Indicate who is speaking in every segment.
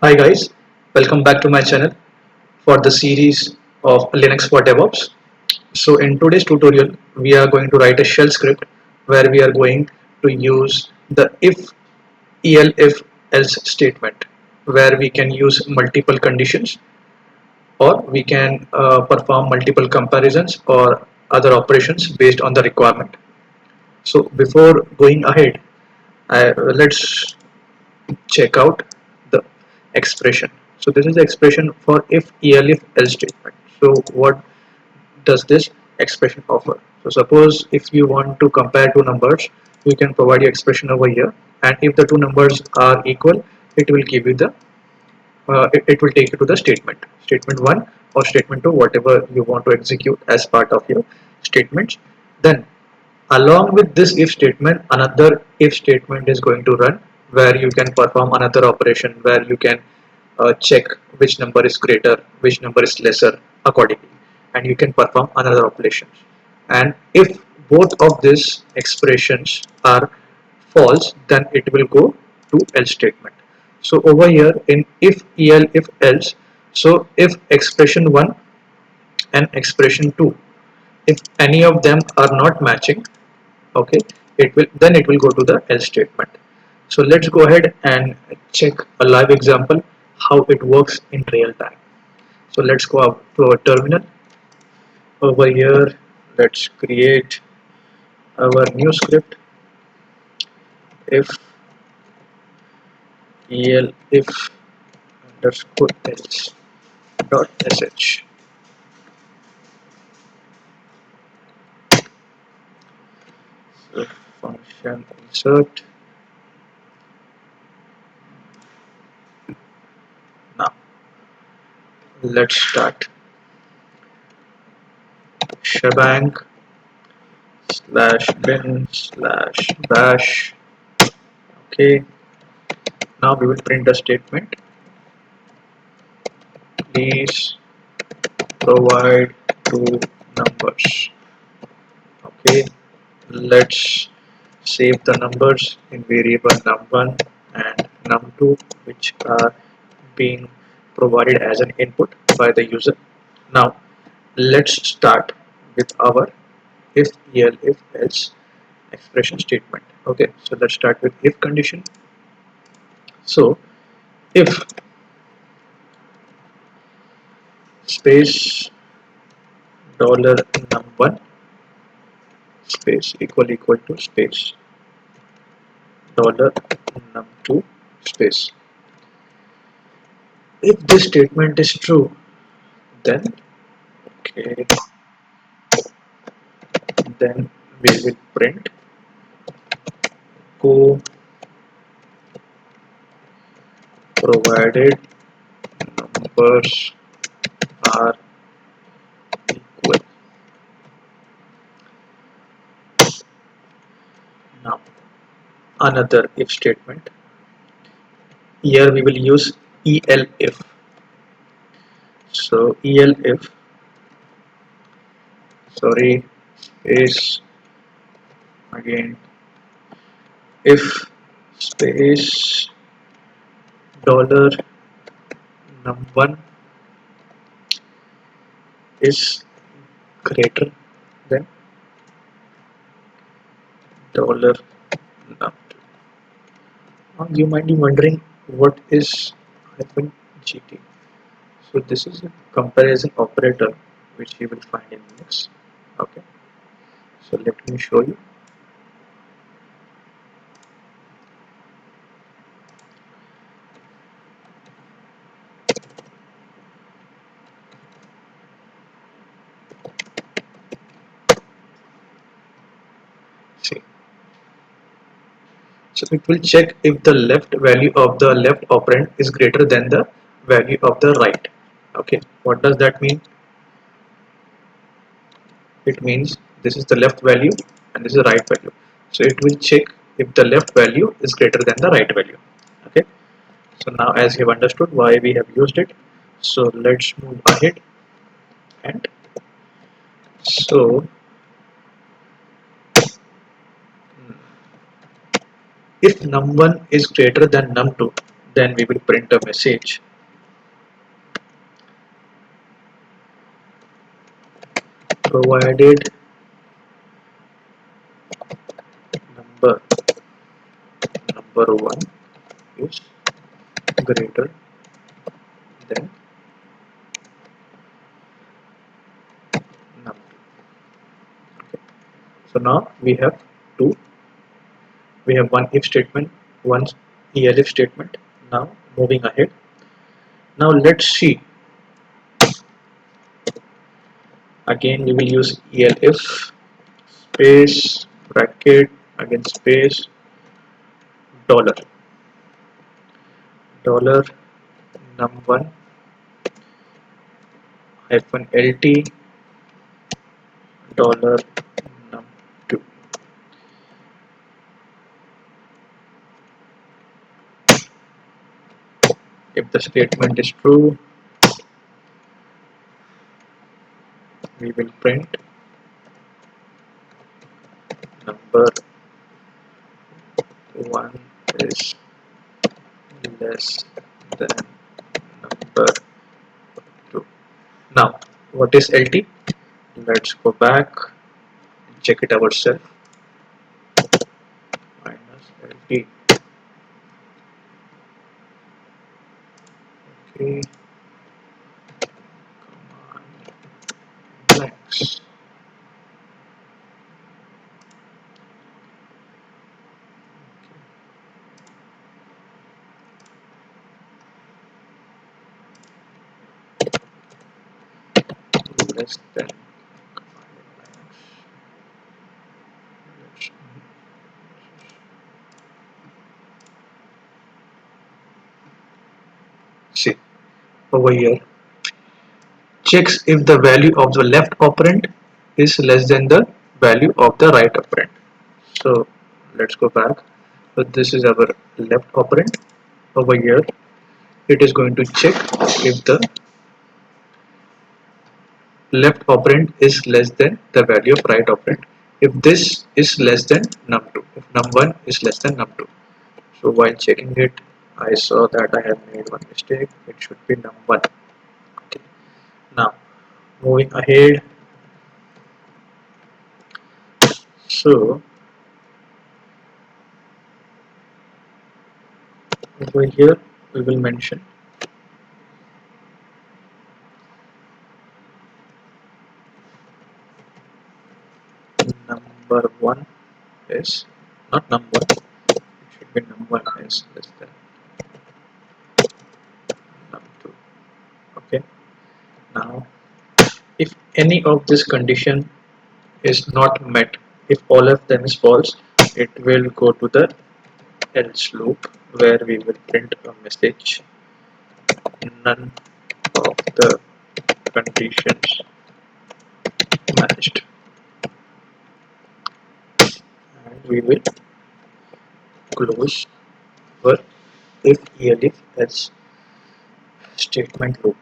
Speaker 1: Hi guys, welcome back to my channel for the series of Linux for DevOps. So in today's tutorial, we are going to write a shell script where we are going to use the elif else statement, where we can use multiple conditions, or we can perform multiple comparisons or other operations based on the requirement. So before going ahead, let's check out the expression. So this is the expression for if elif else statement. So what does this expression offer? So suppose if you want to compare two numbers, you can provide your expression over here, and if the two numbers are equal, it will give you the it will take you to the statement 1 or statement 2, whatever you want to execute as part of your statements. Then along with this if statement, another if statement is going to run, where you can perform another operation, where you can check which number is greater, which number is lesser accordingly, and you can perform another operations. And if both of these expressions are false, then it will go to else statement. So over here in if else, so if expression 1 and expression 2, if any of them are not matching, okay, it will go to the else statement. So let's go ahead and check a live example how it works in real time. So let's go up to our terminal. Over here, let's create our new script. If if underscore else dot sh. So function insert. Now let's start. Shebang slash bin slash bash. Okay. Now we will print a statement. Please provide two numbers. Okay. Let's save the numbers in variable num1 and num2, which are being provided as an input by the user. Now let's start with our if else expression statement. Okay, so let's start with if condition. So if space dollar num1 space equal to space dollar num2 space. If this statement is true, then okay, then we will print co provided numbers are equal. Now another if statement. Here we will use elif. So elif, sorry, space again, if space dollar num1 is greater than dollar num2. Now you might be wondering what is hyphen gt. So this is a comparison operator which you will find in Linux. Okay, so let me show you. See, so it will check if the left value of the left operand is greater than the value of the right. Okay, what does that mean? It means this is the left value and this is the right value. So it will check if the left value is greater than the right value. Okay, so now as you have understood why we have used it, so let's move ahead. And so if num1 is greater than num2, then we will print a message provided number number 1 is greater than number. So now we have one if statement, one elif statement. Now moving ahead. Now let's see. Again we will use elif space bracket again space dollar num1 hyphen lt dollar num2. If the statement is true, we will print number 1 is less than number 2. Now, what is LT? Let's go back and check it ourselves. Minus LT. Okay. Command blanks. Less than command blanks. Let's see over here. Checks if the value of the left operand is less than the value of the right operand. So let's go back. So this is our left operand. Over here it is going to check if the left operand is less than the value of right operand. If this is less than num2, if num1 is less than num2. So while checking it, I saw that I have made one mistake. It should be num1. Okay. Now moving ahead. So over here we will mention number 1 is not number 1. It should be num1 is less than num2. Okay. Now if any of this condition is not met, if all of them is false, it will go to the else loop where we will print a message none of the conditions matched, and we will close our if elif else statement loop.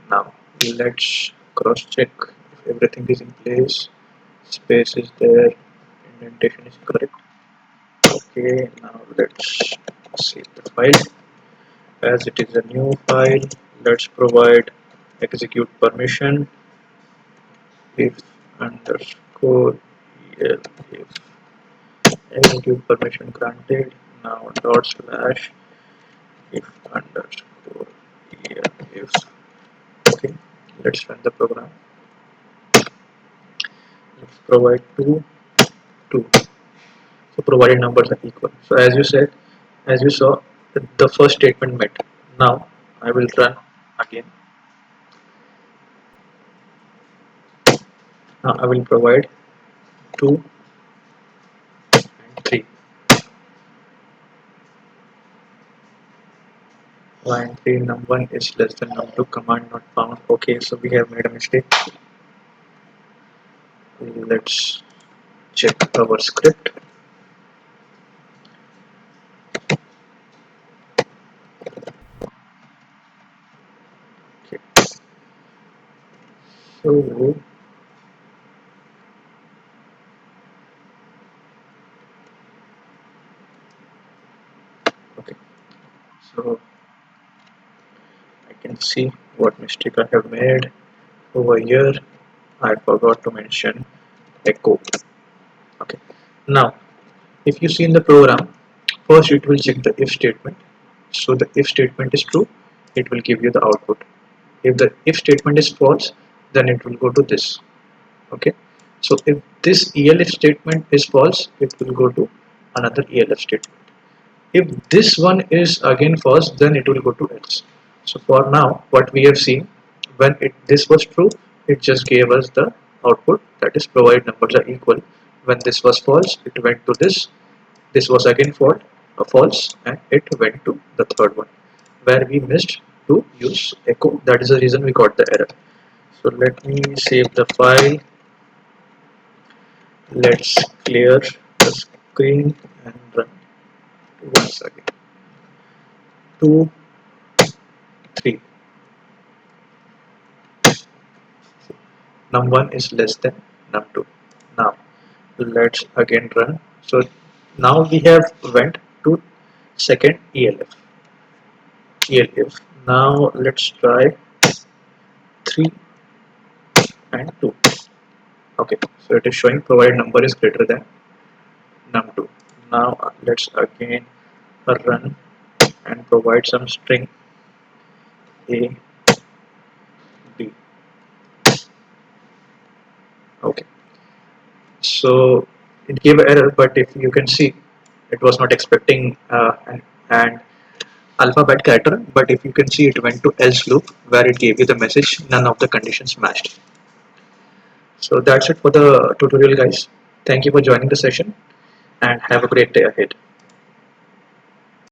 Speaker 1: Now let's cross check if everything is in place, space is there, indentation is correct. Okay, now let's save the file. As it is a new file, let's provide execute permission if underscore elif execute permission granted. Now dot slash if underscore elif. Okay, let's run the program. Let's provide two. So provided numbers are equal. So as you saw, the first statement met. Now I will run again. Now I will provide 2 and 3. Line 3 num1 is less than num2 command not found. Okay, so we have made a mistake. Let's check our script. Okay. So okay. So can see what mistake I have made over here. I forgot to mention echo. Okay, now if you see in the program, first it will check the if statement. So the if statement is true, it will give you the output. If the if statement is false, then it will go to this. Okay, so if this elif statement is false, it will go to another elif statement. If this one is again false, then it will go to else. So for now, what we have seen, when this was true, it just gave us the output, that is provided numbers are equal. When this was false, it went to this was again false, and it went to the third one where we missed to use echo. That is the reason we got the error. So let me save the file. Let's clear the screen and run once again. 2, 3. Num1 is less than num2. Now let's again run. So now we have went to second elif. Now let's try 3 and 2. Okay, so it is showing provided number is greater than num2. Now let's again run and provide some string a b. Okay, so it gave an error, but if you can see, it was not expecting and alphabet character, but if you can see, it went to else loop where it gave you the message none of the conditions matched. So that's it for the tutorial, guys. Thank you for joining the session and have a great day ahead.